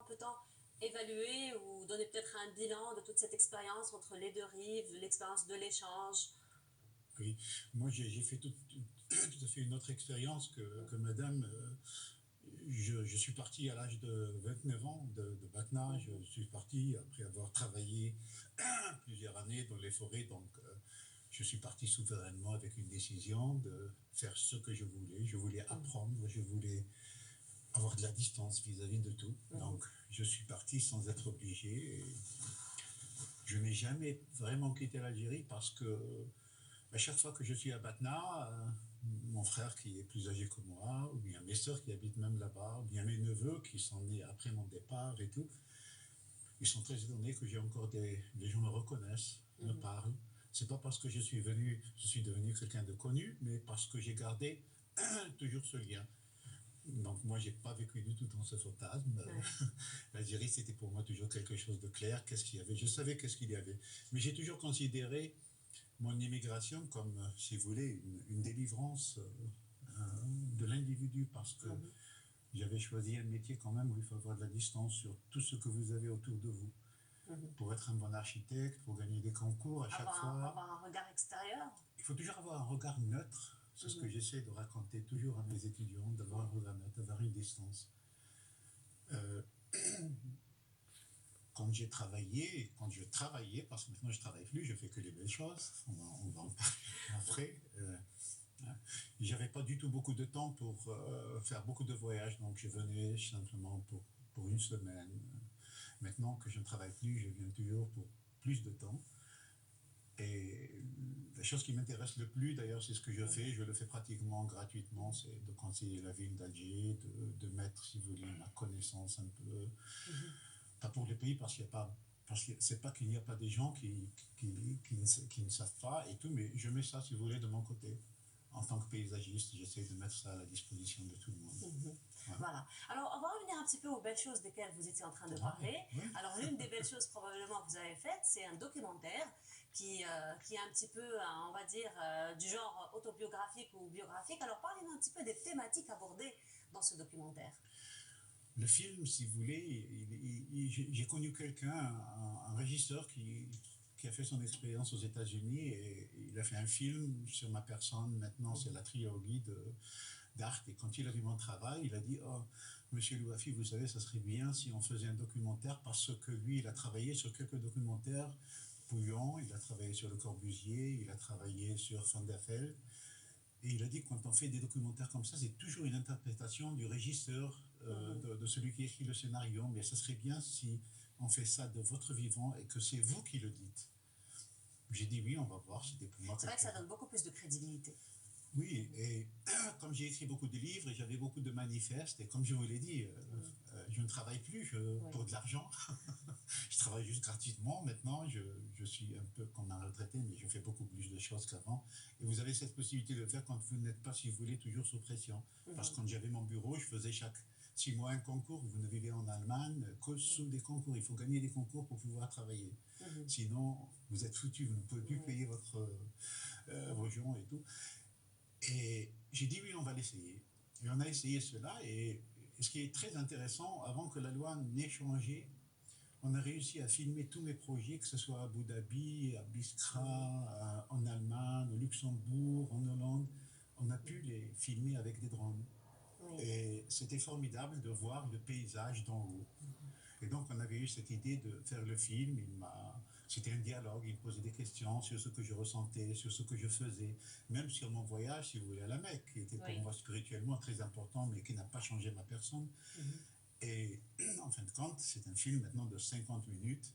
peut-on évaluer ou donner peut-être un bilan de toute cette expérience entre les deux rives, l'expérience de l'échange? Oui, moi j'ai fait tout à fait une autre expérience que madame. Je suis parti à l'âge de 29 ans de Batna. Je suis parti après avoir travaillé plusieurs années dans les forêts. Donc, je suis parti souverainement avec une décision de faire ce que je voulais. Je voulais apprendre, je voulais avoir de la distance vis-à-vis de tout. Donc, je suis parti sans être obligé. Et je n'ai jamais vraiment quitté l'Algérie parce que à chaque fois que je suis à Batna, mon frère qui est plus âgé que moi, ou bien mes sœurs qui habitent même là-bas, ou bien mes neveux qui sont nés après mon départ et tout, ils sont très étonnés que j'ai encore les gens me reconnaissent, me parlent. C'est pas parce que je suis devenu quelqu'un de connu, mais parce que j'ai gardé toujours ce lien. Donc moi, j'ai pas vécu du tout dans ce fantasme. Ouais. L'Algérie, c'était pour moi toujours quelque chose de clair. Qu'est-ce qu'il y avait? Je savais qu'est-ce qu'il y avait. Mais j'ai toujours considéré mon immigration comme, si vous voulez, une délivrance de l'individu, parce que j'avais choisi un métier quand même où il faut avoir de la distance sur tout ce que vous avez autour de vous. Pour être un bon architecte, pour gagner des concours à chaque fois. Avoir un regard extérieur. Il faut toujours avoir un regard neutre. C'est ce que j'essaie de raconter toujours à mes étudiants, d'avoir un regard neutre, d'avoir une distance. Quand je travaillais, parce que maintenant je ne travaille plus, je fais que les belles choses, on va en parler après. J'avais pas du tout beaucoup de temps pour faire beaucoup de voyages, donc je venais simplement pour une semaine. Maintenant que je ne travaille plus, je viens toujours pour plus de temps. Et la chose qui m'intéresse le plus, d'ailleurs, c'est ce que je fais. Je le fais pratiquement gratuitement, c'est de conseiller la ville d'Alger, de mettre, si vous voulez, ma connaissance un peu, pas pour les pays, parce que c'est pas qu'il n'y a pas des gens qui ne savent pas et tout, mais je mets ça, si vous voulez, de mon côté. En tant que paysagiste, j'essaie de mettre ça à la disposition de tout le monde. Voilà. Alors, on va revenir un petit peu aux belles choses desquelles vous étiez en train de parler. Alors, l'une des belles choses probablement que vous avez faites, c'est un documentaire qui est un petit peu, on va dire, du genre autobiographique ou biographique. Alors, parlez-nous un petit peu des thématiques abordées dans ce documentaire. Le film, si vous voulez, j'ai connu quelqu'un, un régisseur qui a fait son expérience aux États-Unis, et il a fait un film sur ma personne. Maintenant, c'est la trilogie d'Arte. Et quand il a vu mon travail, il a dit: oh, monsieur Louafi, vous savez, ça serait bien si on faisait un documentaire, parce que lui, il a travaillé sur quelques documentaires. Pouillon, il a travaillé sur Le Corbusier, il a travaillé sur Van der Velde. Et il a dit que quand on fait des documentaires comme ça, c'est toujours une interprétation du régisseur, de celui qui écrit le scénario. Mais ça serait bien si on fait ça de votre vivant et que c'est vous qui le dites. J'ai dit oui, on va voir. C'était pour moi. C'est vrai que ça donne beaucoup plus de crédibilité. Oui, et comme j'ai écrit beaucoup de livres et j'avais beaucoup de manifestes, et comme je vous l'ai dit, je ne travaille plus pour de l'argent. Je travaille juste gratuitement. Maintenant, je suis un peu comme un retraité, mais je fais beaucoup plus de choses qu'avant. Et vous avez cette possibilité de le faire quand vous n'êtes pas, si vous voulez, toujours sous pression. Parce que quand j'avais mon bureau, je faisais chaque 6 mois un concours. Vous ne vivez en Allemagne que sous des concours. Il faut gagner des concours pour pouvoir travailler. Sinon, vous êtes foutu. Vous ne pouvez plus payer vos gens et tout. Et j'ai dit oui, on va l'essayer. Et on a essayé cela. Et ce qui est très intéressant, avant que la loi n'ait changé, on a réussi à filmer tous mes projets, que ce soit à Abu Dhabi, à Biskra, en Allemagne, au Luxembourg, en Hollande. On a pu les filmer avec des drones. Oui. Et c'était formidable de voir le paysage d'en haut. Et donc, on avait eu cette idée de faire le film. C'était un dialogue. Il me posait des questions sur ce que je ressentais, sur ce que je faisais. Même sur mon voyage, si vous voulez, à la Mecque, qui était pour moi spirituellement très important, mais qui n'a pas changé ma personne. Et en fin de compte, c'est un film maintenant de 50 minutes,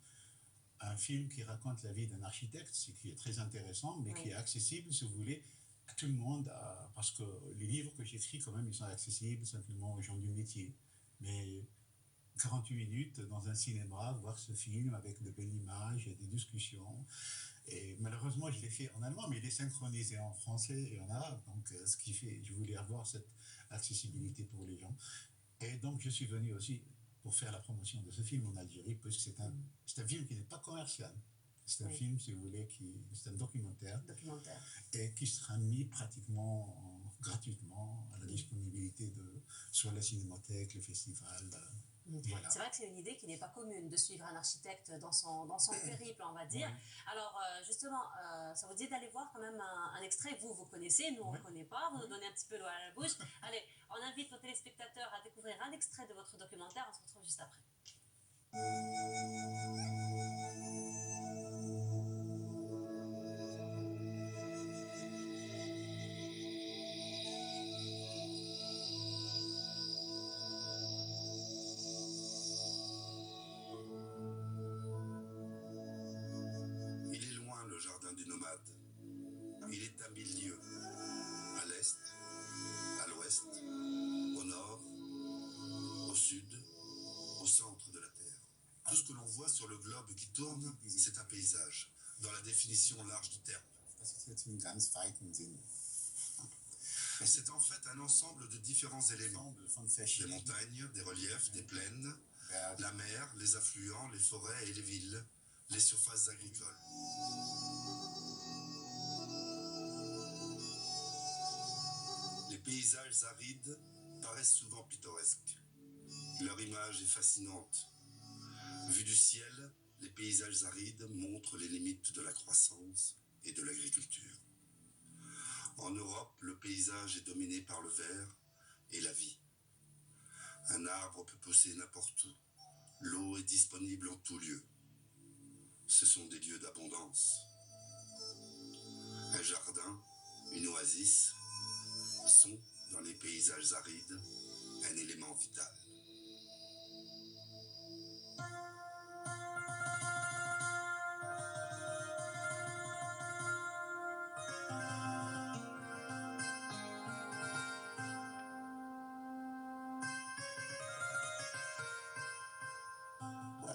un film qui raconte la vie d'un architecte, ce qui est très intéressant, mais qui est accessible, si vous voulez, à tout le monde, parce que les livres que j'écris, quand même, ils sont accessibles simplement aux gens du métier. Mais 48 minutes dans un cinéma, voir ce film avec de belles images et des discussions. Et malheureusement, je l'ai fait en allemand, mais il est synchronisé en français et en arabe. Donc, ce qui fait, je voulais avoir cette accessibilité pour les gens. Et donc, je suis venu aussi pour faire la promotion de ce film en Algérie, puisque c'est un film qui n'est pas commercial. C'est un film, si vous voulez, c'est un documentaire. Et qui sera mis pratiquement gratuitement à la disponibilité sur la cinémathèque, le festival. Voilà. C'est vrai que c'est une idée qui n'est pas commune de suivre un architecte dans son périple, on va dire. Alors, justement, ça vous dit d'aller voir quand même un extrait. Vous connaissez, nous, on ne connaît pas. Vous nous donnez un petit peu l'eau à la bouche. Allez, on invite nos téléspectateurs à découvrir un extrait de votre documentaire. On se retrouve juste après. Il est loin le jardin du nomade. Il est à 1000 lieues. À l'est, à l'ouest, au nord, au sud, au centre de la Terre. Tout ce que l'on voit sur le globe qui tourne, c'est un paysage, dans la définition large du terme. Et c'est en fait un ensemble de différents éléments. Des montagnes, des reliefs, des plaines, la mer, les affluents, les forêts et les villes, les surfaces agricoles. Les paysages arides paraissent souvent pittoresques. Leur image est fascinante. Vus du ciel, les paysages arides montrent les limites de la croissance et de l'agriculture. En Europe, le paysage est dominé par le vert et la vie. Un arbre peut pousser n'importe où. L'eau est disponible en tout lieu. Ce sont des lieux d'abondance. Un jardin, une oasis, sont, dans les paysages arides, un élément vital.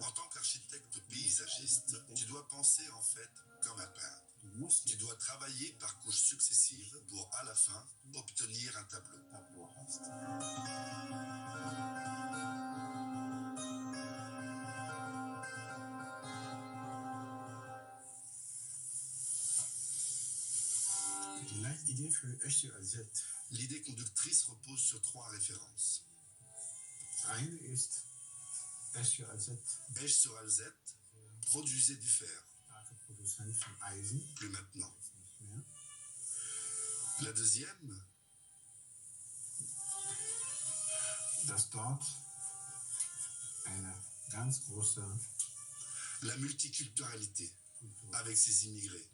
En tant qu'architecte paysagiste, tu dois penser en fait comme un peintre. Tu dois travailler par couches successives pour, à la fin, obtenir un tableau. L'idée conductrice repose sur 3 références. Esch-sur-Alzette produisait du fer. Plus maintenant. La deuxième, la multiculturalité avec ses immigrés.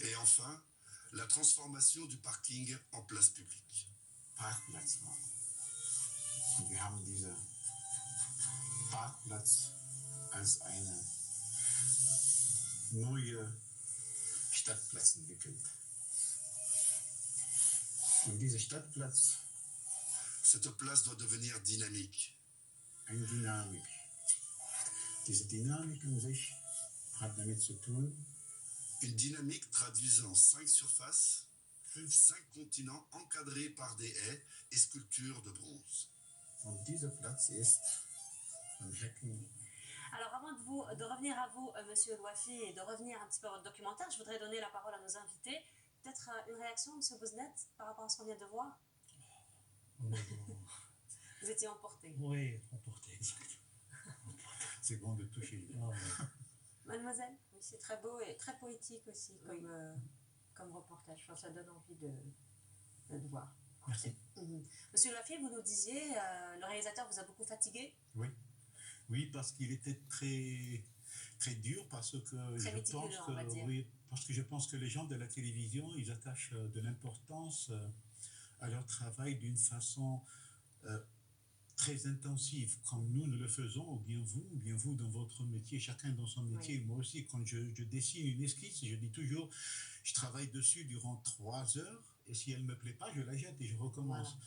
Et enfin, la transformation du parking en place publique. Wir haben diesen Parkplatz als eine neue Stadtplatz entwickelt. Und dieser Stadtplatz, cette place doit devenir dynamique. Eine Dynamik. Diese Dynamik in sich hat damit zu tun, une dynamique traduisant 5 surfaces, 5 continents encadrés par des haies et sculptures de bronze. Und dieser Platz ist von Hecken. Alors avant de revenir à vous, Monsieur Louafi, et de revenir un petit peu à votre documentaire, je voudrais donner la parole à nos invités. Peut-être une réaction, Monsieur Bouznet, par rapport à ce qu'on vient de voir. Vous étiez emporté. Oui, emporté, exact. C'est bon de toucher lui. Mademoiselle, oui, c'est très beau et très poétique aussi comme reportage. Je pense que ça donne envie de voir. Merci. Monsieur Louafi, vous nous disiez, le réalisateur vous a beaucoup fatigué. Oui, parce qu'il était très, très dur, parce que je pense que les gens de la télévision, ils attachent de l'importance à leur travail d'une façon très intensive, comme nous le faisons, ou bien vous dans votre métier, chacun dans son métier. Oui. Moi aussi, quand je dessine une esquisse, je dis toujours, je travaille dessus durant 3 heures, et si elle ne me plaît pas, je la jette et je recommence. Voilà.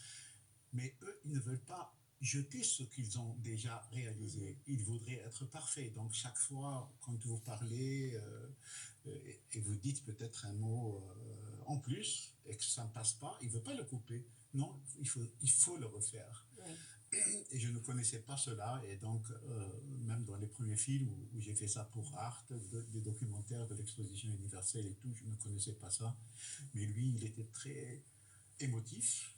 Mais eux, ils ne veulent pas jeter ce qu'ils ont déjà réalisé. Ils voudraient être parfaits. Donc chaque fois, quand vous parlez et vous dites peut-être un mot en plus et que ça ne passe pas, ils ne veulent pas le couper. Non, il faut le refaire. Oui. Et je ne connaissais pas cela. Et donc, même dans les premiers films où j'ai fait ça pour Arte, des documentaires de l'exposition universelle et tout, je ne connaissais pas ça. Mais lui, il était très émotif.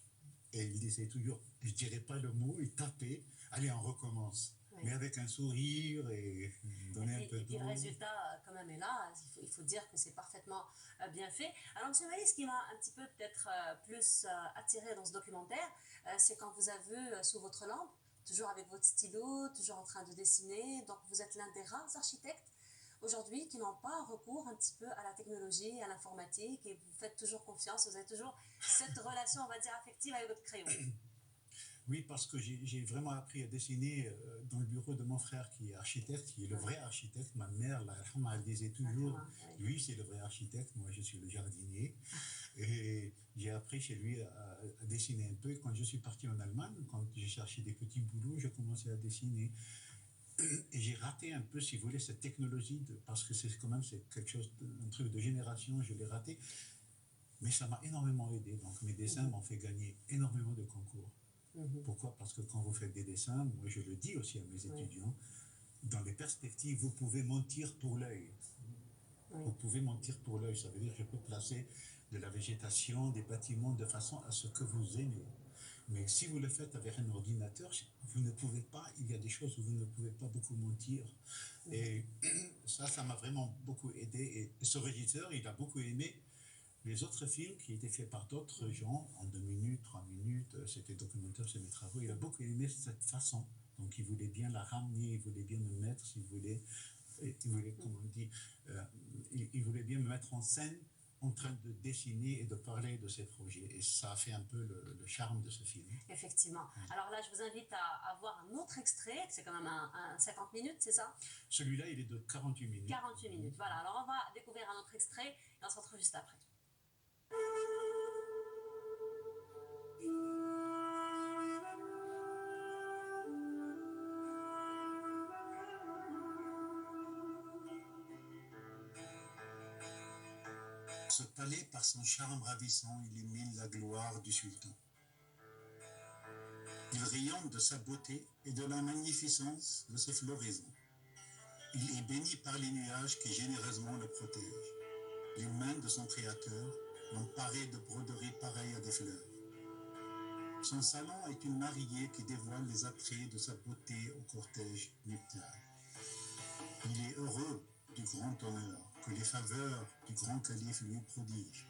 Et il disait toujours, je dirais pas le mot, il tapait, allez, on recommence. Oui. Mais avec un sourire et donner un peu Et puis le d'eau. résultat, quand même, est là. Il faut dire que c'est parfaitement bien fait. Alors, M. Mali, ce qui m'a un petit peu peut-être plus attiré dans ce documentaire, c'est quand vous avez vu sous votre lampe, toujours avec votre stylo, toujours en train de dessiner. Donc, vous êtes l'un des rares architectes aujourd'hui qui n'ont pas recours un petit peu à la technologie, à l'informatique, et vous faites toujours confiance, vous avez toujours cette relation, on va dire, affective avec votre crayon. Oui, parce que j'ai vraiment appris à dessiner dans le bureau de mon frère qui est architecte, qui est le vrai architecte. Ma mère, elle disait toujours, lui c'est le vrai architecte, moi je suis le jardinier. Et j'ai appris chez lui à dessiner un peu. Quand je suis parti en Allemagne, quand j'ai cherché des petits boulots, j'ai commencé à dessiner. Et j'ai raté un peu, si vous voulez, cette technologie, parce que c'est quand même quelque chose, un truc de génération, je l'ai raté. Mais ça m'a énormément aidé. Donc mes dessins m'ont fait gagner énormément de concours. Pourquoi? Parce que quand vous faites des dessins, moi je le dis aussi à mes étudiants, dans les perspectives, vous pouvez mentir pour l'œil. Vous pouvez mentir pour l'œil, ça veut dire que je peux placer de la végétation, des bâtiments de façon à ce que vous aimez. Mais si vous le faites avec un ordinateur, vous ne pouvez pas, il y a des choses où vous ne pouvez pas beaucoup mentir. Et ça m'a vraiment beaucoup aidé. Et ce régisseur, il a beaucoup aimé les autres films qui étaient faits par d'autres gens, en 2 minutes, 3 minutes, c'était documentaire, c'est mes travaux, il a beaucoup aimé cette façon. Donc il voulait bien la ramener, il voulait bien me mettre, il voulait comme on dit, il voulait bien me mettre en scène en train de dessiner et de parler de ses projets. Et ça a fait un peu le charme de ce film. Effectivement. Alors là, je vous invite à voir un autre extrait, c'est quand même un 50 minutes, c'est ça? Celui-là, il est de 48 minutes. 48 minutes, voilà. Alors on va découvrir un autre extrait et on se retrouve juste après. Ce palais, par son charme ravissant, illumine la gloire du sultan. Il rayonne de sa beauté et de la magnificence de ses floraisons. Il est béni par les nuages qui généreusement le protègent. Les mains de son créateur l'ont paré de broderies pareilles à des fleurs. Son salon est une mariée qui dévoile les attraits de sa beauté au cortège nuptial. Il est heureux du grand honneur que les faveurs du grand calife lui prodigent.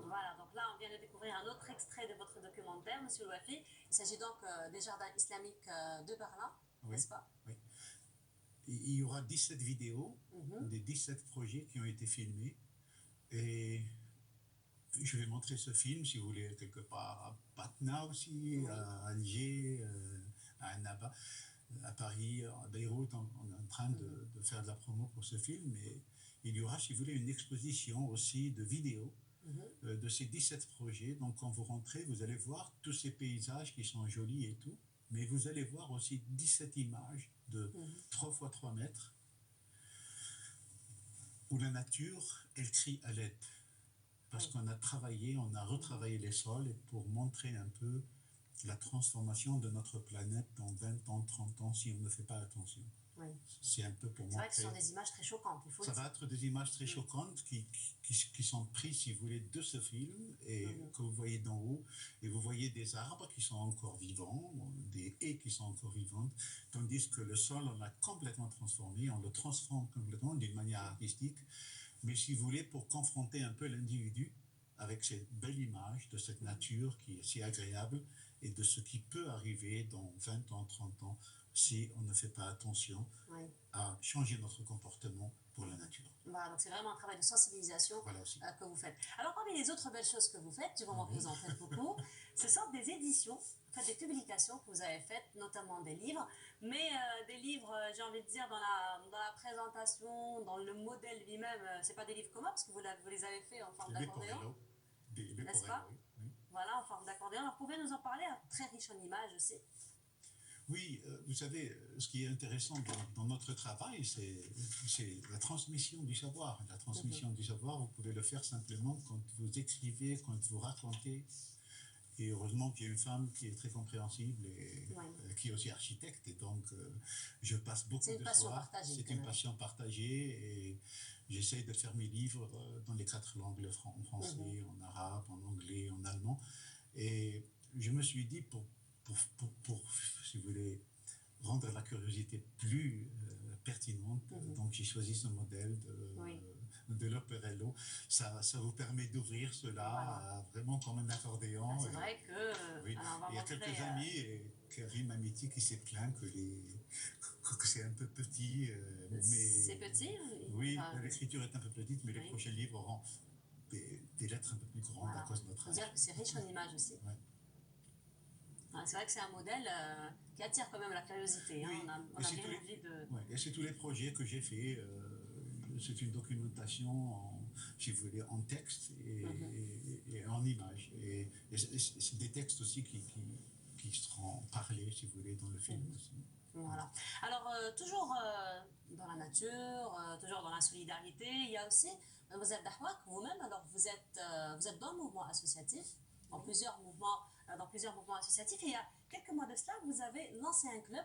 Voilà, donc là, on vient de découvrir un autre extrait de votre documentaire, Monsieur Louafi. Il s'agit donc des jardins islamiques de Berlin, n'est-ce pas? Oui. Il y aura 17 vidéos des 17 projets qui ont été filmés. Et je vais montrer ce film, si vous voulez, quelque part à Patna aussi, à Alger, à Annaba, à Paris, à Beyrouth. On est en train de faire de la promo pour ce film. Et il y aura, si vous voulez, une exposition aussi de vidéos de ces 17 projets. Donc quand vous rentrez, vous allez voir tous ces paysages qui sont jolis et tout. Mais vous allez voir aussi 17 images de 3 fois 3 mètres où la nature, elle crie à l'aide. Parce qu'on a travaillé, on a retravaillé les sols pour montrer un peu la transformation de notre planète dans 20 ans, 30 ans, si on ne fait pas attention. Oui. C'est un peu pour C'est vrai montrer... que ce sont des images très choquantes, il faut Ça le dire. va être des images très choquantes qui sont prises, si vous voulez, de ce film et que vous voyez d'en haut. Et vous voyez des arbres qui sont encore vivants, des haies qui sont encore vivantes, tandis que le sol, on l'a complètement transformé, on le transforme complètement d'une manière artistique. Mais si vous voulez, pour confronter un peu l'individu avec cette belle image de cette nature qui est si agréable et de ce qui peut arriver dans 20 ans, 30 ans si on ne fait pas attention Oui. à changer notre comportement pour la nature. Voilà, donc c'est vraiment un travail de sensibilisation Voilà aussi. que vous faites. Alors parmi les autres belles choses que vous faites, du moment que vous en faites beaucoup, ce sont des éditions, en fait, des publications que vous avez faites, notamment des livres, mais des livres, j'ai envie de dire, dans la présentation, dans le modèle lui-même, c'est pas des livres communs parce que vous les avez faits en forme Les d'accordéon, Porello. Les n'est-ce pas? Porello, oui. Voilà, en forme d'accordéon. Alors, vous pouvez nous en parler, très riche en images aussi. Oui, vous savez, ce qui est intéressant dans notre travail, c'est la transmission du savoir. La transmission du savoir, vous pouvez le faire simplement quand vous écrivez, quand vous racontez. Et heureusement qu'il y a une femme qui est très compréhensible et qui est aussi architecte. Et donc, je passe beaucoup de soirs. C'est une passion partagée. Et j'essaie de faire mes livres dans les 4 langues, en français, en arabe, en anglais, en allemand. Et je me suis dit, pour si vous voulez, rendre la curiosité plus pertinente, donc j'ai choisi ce modèle de l'Operello. Ça vous permet d'ouvrir cela vraiment comme un accordéon. C'est vrai que... Oui. Il y a quelques amis, et Karim Amiti, qui s'est plaint que c'est un peu petit. Mais c'est petit? Oui, l'écriture est un peu petite, mais les prochains livres auront des lettres un peu plus grandes à cause de notre âge. Il faut dire que c'est riche en images aussi. Ouais. C'est vrai que c'est un modèle qui attire quand même la curiosité. Oui. On a bien envie de... Et c'est tous les projets que j'ai faits. C'est une documentation, si vous voulez, en texte et en images. Et c'est des textes aussi qui seront parlés, si vous voulez, dans le film aussi. Voilà. Alors, toujours dans la nature, toujours dans la solidarité, il y a aussi, Mademoiselle Dahouak, vous-même, alors vous êtes dans le mouvement associatif, dans plusieurs mouvements associatifs. Et il y a quelques mois de cela, vous avez lancé un club